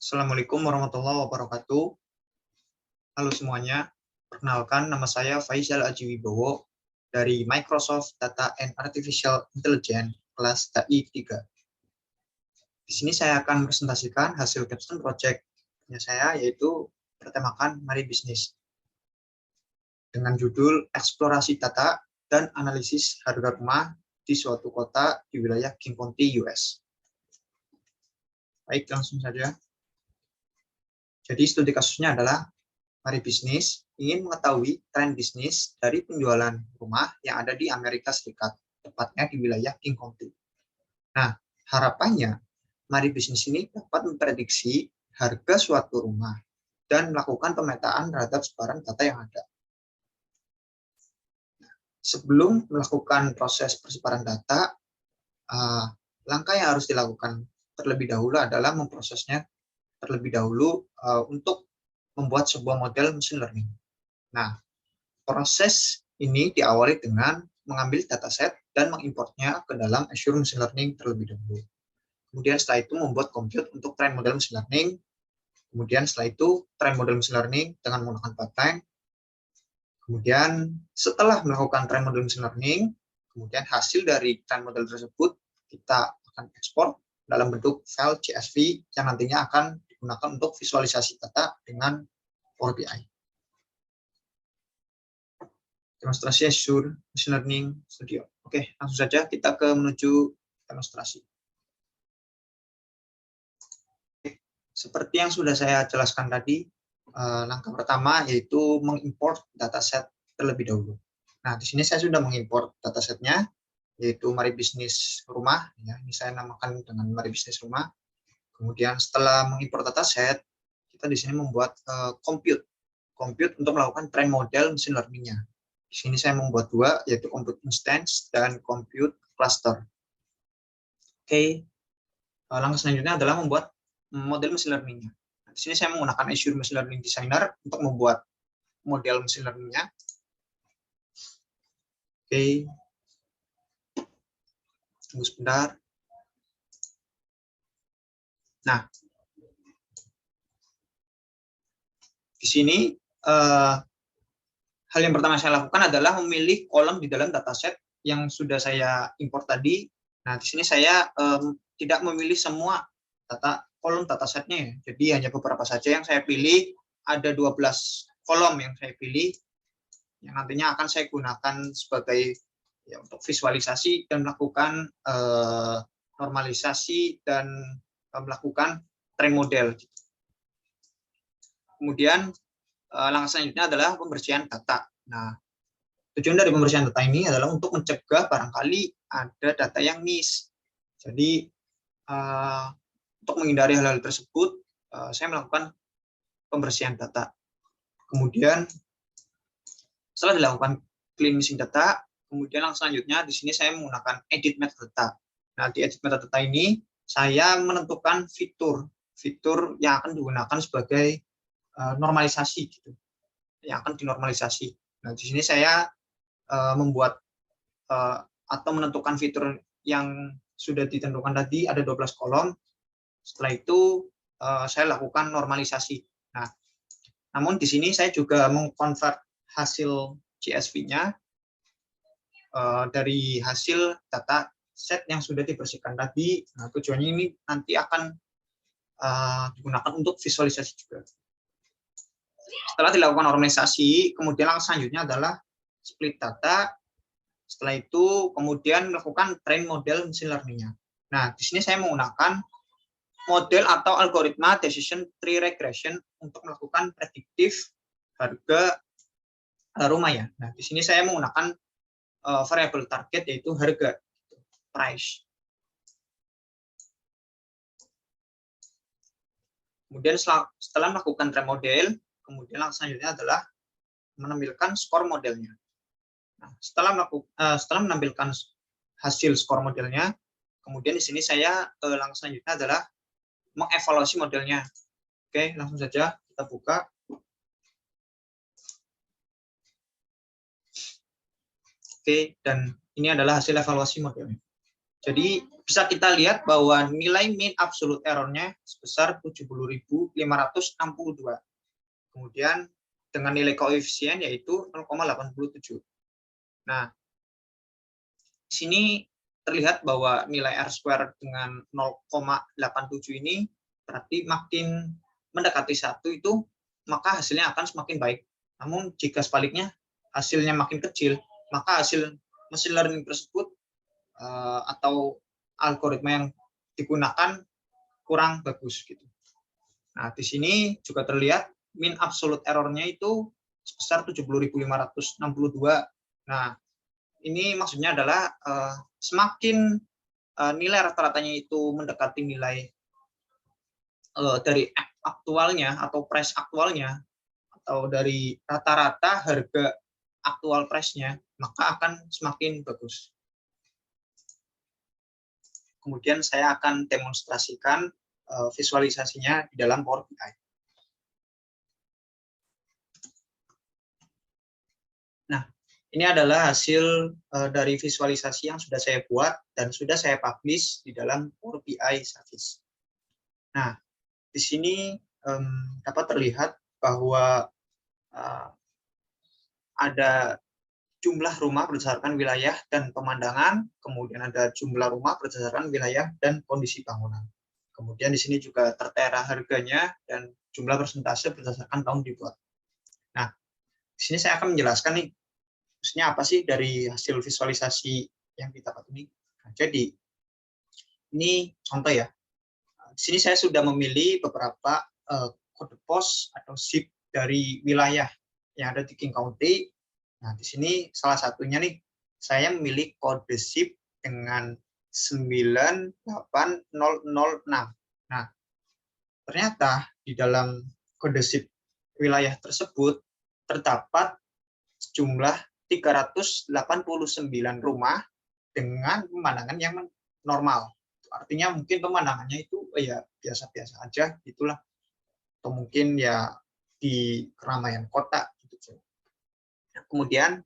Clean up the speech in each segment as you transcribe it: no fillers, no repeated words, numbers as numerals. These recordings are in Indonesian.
Assalamualaikum warahmatullahi wabarakatuh. Halo semuanya, perkenalkan nama saya Faisal Aji Wibowo dari Microsoft Data and Artificial Intelligence kelas TAI 3. Di sini saya akan presentasikan hasil capstone project-nya saya, yaitu bertemakan Mari Bisnis dengan judul Eksplorasi Data dan Analisis Harga Rumah di suatu kota di wilayah King County, US. Baik, langsung saja. Jadi studi kasusnya adalah Mari Bisnis ingin mengetahui tren bisnis dari penjualan rumah yang ada di Amerika Serikat, tepatnya di wilayah King County. Nah, harapannya Mari Bisnis ini dapat memprediksi harga suatu rumah dan melakukan pemetaan terhadap sebaran data yang ada. Sebelum melakukan proses persebaran data, langkah yang harus dilakukan terlebih dahulu adalah memprosesnya terlebih dahulu untuk membuat sebuah model machine learning. Nah, proses ini diawali dengan mengambil dataset dan mengimportnya ke dalam Azure Machine Learning terlebih dahulu. Kemudian setelah itu membuat compute untuk train model machine learning. Kemudian setelah itu train model machine learning dengan menggunakan pipeline. Kemudian setelah melakukan train model machine learning, kemudian hasil dari train model tersebut kita akan ekspor dalam bentuk file CSV yang nantinya akan digunakan untuk visualisasi data dengan Power BI. Demonstrasi Azure Machine Learning Studio. Oke, langsung saja kita menuju demonstrasi. Seperti yang sudah saya jelaskan tadi, langkah pertama yaitu mengimport dataset terlebih dahulu. Nah, di sini saya sudah mengimport datasetnya, yaitu Mari Bisnis Rumah. Ya, ini saya namakan dengan Mari Bisnis Rumah. Kemudian setelah mengimport dataset, kita di sini membuat compute untuk melakukan train model machine learning-nya. Di sini saya membuat dua, yaitu compute instance dan compute cluster. Oke, langkah selanjutnya adalah membuat model machine learning-nya. Di sini saya menggunakan Azure Machine Learning Designer untuk membuat model machine learning-nya. Oke, tunggu sebentar. Nah, di sini hal yang pertama saya lakukan adalah memilih kolom di dalam dataset yang sudah saya import tadi. Nah, di sini saya tidak memilih semua kolom datasetnya, jadi hanya beberapa saja yang saya pilih. Ada 12 kolom yang saya pilih, yang nantinya akan saya gunakan sebagai untuk visualisasi dan melakukan normalisasi dan melakukan train model. Kemudian langkah selanjutnya adalah pembersihan data. Nah, tujuan dari pembersihan data ini adalah untuk mencegah barangkali ada data yang miss. Jadi untuk menghindari hal-hal tersebut, saya melakukan pembersihan data. Kemudian setelah dilakukan cleansing data, kemudian langkah selanjutnya di sini saya menggunakan edit metadata. Nah, di edit metadata ini saya menentukan fitur yang akan digunakan sebagai normalisasi, gitu, yang akan dinormalisasi. Nah, di sini saya membuat atau menentukan fitur yang sudah ditentukan tadi, ada 12 kolom. Setelah itu saya lakukan normalisasi. Nah, namun di sini saya juga mengkonvert hasil CSV-nya dari hasil data set yang sudah dibersihkan tadi. Nah, tujuannya ini nanti akan digunakan untuk visualisasi juga. Setelah dilakukan normalisasi, kemudian langkah selanjutnya adalah split data. Setelah itu kemudian melakukan train model machine learning-nya. Nah, di sini saya menggunakan model atau algoritma decision tree regression untuk melakukan prediktif harga rumah ya. Nah, di sini saya menggunakan variabel target, yaitu harga, price. Kemudian setelah melakukan train model, kemudian langkah selanjutnya adalah menampilkan skor modelnya. Nah, setelah menampilkan hasil skor modelnya, kemudian di sini saya langkah selanjutnya adalah mengevaluasi modelnya. Oke, langsung saja kita buka. Oke, dan ini adalah hasil evaluasi modelnya. Jadi bisa kita lihat bahwa nilai mean absolute error-nya sebesar 70.562. Kemudian dengan nilai koefisien yaitu 0,87. Nah, di sini terlihat bahwa nilai R-square dengan 0,87 ini berarti makin mendekati 1 itu, maka hasilnya akan semakin baik. Namun jika sebaliknya hasilnya makin kecil, maka hasil machine learning tersebut atau algoritma yang digunakan kurang bagus gitu. Nah, di sini juga terlihat mean absolute error-nya itu sebesar 70.562. Nah, ini maksudnya adalah semakin nilai rata-ratanya itu mendekati nilai dari aktualnya atau price aktualnya atau dari rata-rata harga aktual price-nya, maka akan semakin bagus. Kemudian saya akan demonstrasikan visualisasinya di dalam Power BI. Nah, ini adalah hasil dari visualisasi yang sudah saya buat dan sudah saya publish di dalam Power BI Service. Nah, di sini dapat terlihat bahwa ada jumlah rumah berdasarkan wilayah dan pemandangan, kemudian ada jumlah rumah berdasarkan wilayah dan kondisi bangunan. Kemudian di sini juga tertera harganya dan jumlah persentase berdasarkan tahun dibuat. Nah, di sini saya akan menjelaskan nih, maksudnya apa sih dari hasil visualisasi yang kita dapat ini. Nah, jadi, ini contoh ya. Di sini saya sudah memilih beberapa kode pos atau zip dari wilayah yang ada di King County. Nah, di sini salah satunya nih, saya memilih kode zip dengan 98006. Nah, ternyata di dalam kode zip wilayah tersebut terdapat jumlah 389 rumah dengan pemandangan yang normal. Artinya mungkin pemandangannya itu ya biasa-biasa aja gitulah. Atau mungkin ya di keramaian kota gitu. Kemudian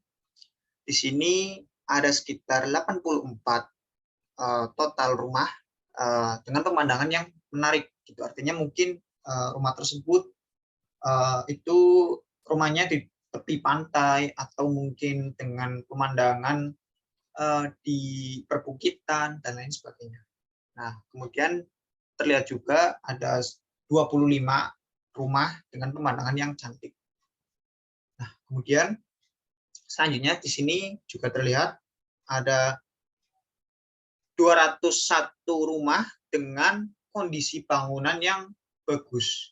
di sini ada sekitar 84 total rumah dengan pemandangan yang menarik gitu. Artinya mungkin rumah tersebut itu rumahnya di tepi pantai atau mungkin dengan pemandangan di perbukitan dan lain sebagainya. Nah, kemudian terlihat juga ada 25 rumah dengan pemandangan yang cantik. Nah, kemudian selanjutnya di sini juga terlihat ada 201 rumah dengan kondisi bangunan yang bagus.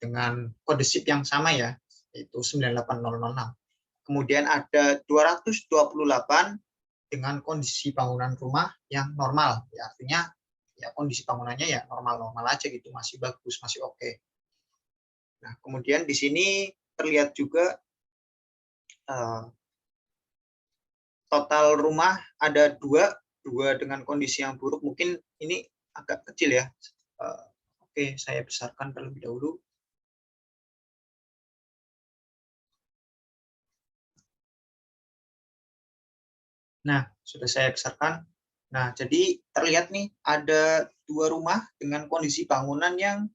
Dengan kode zip yang sama ya, yaitu 98006. Kemudian ada 228 dengan kondisi bangunan rumah yang normal. Ya, artinya ya kondisi bangunannya ya normal-normal aja gitu, masih bagus, masih oke. Nah, kemudian di sini terlihat juga total rumah ada dua dengan kondisi yang buruk. Mungkin ini agak kecil ya. Oke, saya besarkan terlebih dahulu. Nah, sudah saya besarkan. Nah, jadi terlihat nih ada 2 rumah dengan kondisi bangunan yang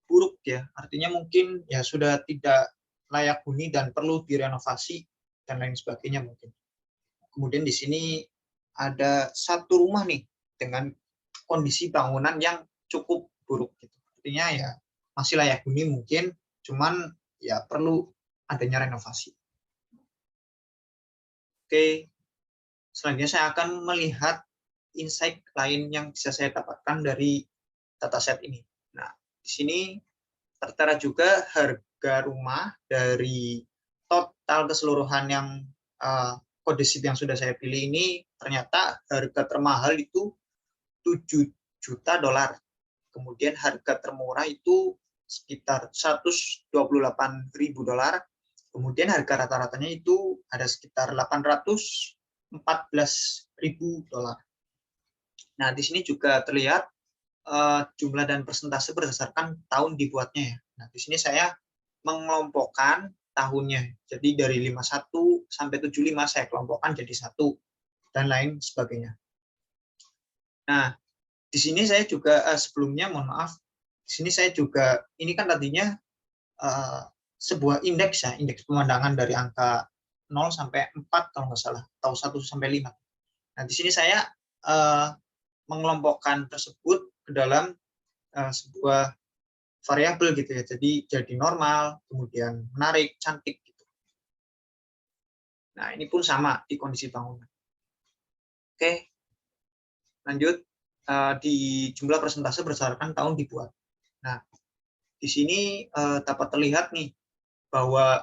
buruk ya. Artinya mungkin ya sudah tidak layak huni dan perlu direnovasi dan lain sebagainya mungkin. Kemudian di sini ada 1 rumah nih dengan kondisi bangunan yang cukup buruk gitu. Artinya ya masih layak huni mungkin, cuman ya perlu adanya renovasi. Oke, selanjutnya saya akan melihat insight lain yang bisa saya dapatkan dari dataset ini. Nah, di sini tertera juga harga rumah dari total keseluruhan yang kode zip yang sudah saya pilih ini. Ternyata harga termahal itu 7 juta dolar. Kemudian harga termurah itu sekitar 128.000 dolar. Kemudian harga rata-ratanya itu ada sekitar 814.000 dolar. Nah, di sini juga terlihat jumlah dan persentase berdasarkan tahun dibuatnya ya. Nah, di sini saya mengelompokkan tahunnya. Jadi dari 51 sampai 75 saya kelompokkan jadi 1 dan lain sebagainya. Nah, di sini saya juga sebelumnya mohon maaf, di sini saya juga ini kan tadinya sebuah indeks ya, indeks pemandangan dari angka 0 sampai 4 kalau nggak salah, atau 1 sampai 5. Nah, di sini saya mengelompokkan tersebut ke dalam sebuah variabel gitu ya. Jadi normal, kemudian menarik, cantik gitu. Nah, ini pun sama di kondisi bangunan. Oke, lanjut di jumlah persentase berdasarkan tahun dibuat. Nah, di sini dapat terlihat nih bahwa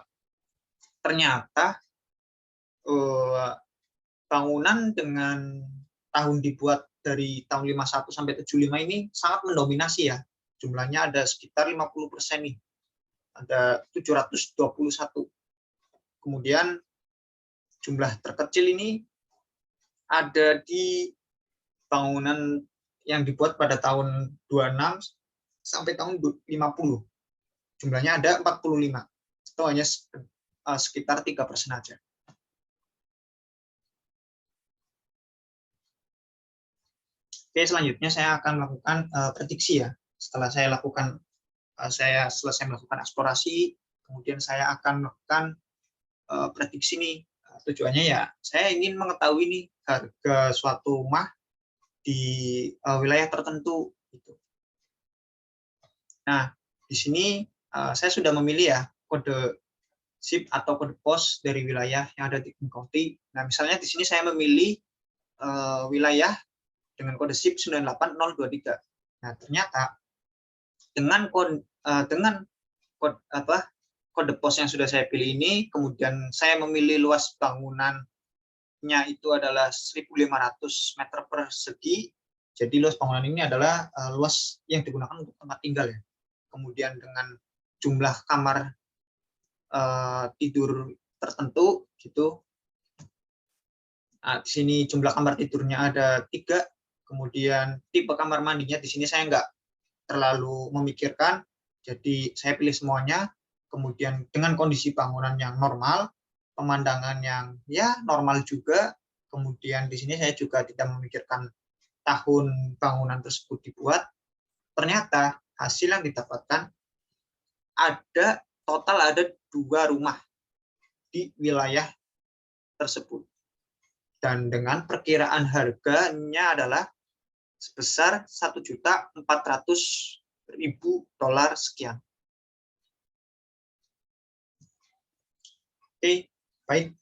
ternyata bangunan dengan tahun dibuat dari tahun 51 sampai 75 ini sangat mendominasi ya. Jumlahnya ada sekitar 50% nih. Ada 721. Kemudian jumlah terkecil ini ada di bangunan yang dibuat pada tahun 26 sampai tahun 50. Jumlahnya ada 45. Itu hanya sekitar 3% aja. Oke, selanjutnya saya akan melakukan prediksi ya. Setelah saya selesai melakukan eksplorasi, kemudian saya akan melakukan prediksi nih. Tujuannya ya, saya ingin mengetahui nih harga suatu rumah di wilayah tertentu. Gitu. Nah, di sini saya sudah memilih ya kode SIP atau kode pos dari wilayah yang ada di county. Nah, misalnya di sini saya memilih wilayah dengan kode SIP 98023. Nah, ternyata dengan kode pos yang sudah saya pilih ini, kemudian saya memilih luas bangunannya itu adalah 1.500 meter persegi. Jadi luas bangunan ini adalah luas yang digunakan untuk tempat tinggal ya. Kemudian dengan jumlah kamar tidur tertentu gitu. Nah, di sini jumlah kamar tidurnya ada 3. Kemudian tipe kamar mandinya di sini saya nggak terlalu memikirkan. Jadi saya pilih semuanya. Kemudian dengan kondisi bangunan yang normal, pemandangan yang ya normal juga. Kemudian di sini saya juga tidak memikirkan tahun bangunan tersebut dibuat. Ternyata hasil yang didapatkan total ada 2 rumah di wilayah tersebut. Dan dengan perkiraan harganya adalah sebesar $1.400.000 sekian. Oke, baik.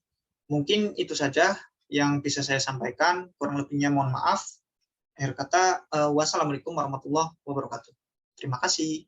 Mungkin itu saja yang bisa saya sampaikan. Kurang lebihnya mohon maaf. Akhir kata, wassalamualaikum warahmatullahi wabarakatuh. Terima kasih.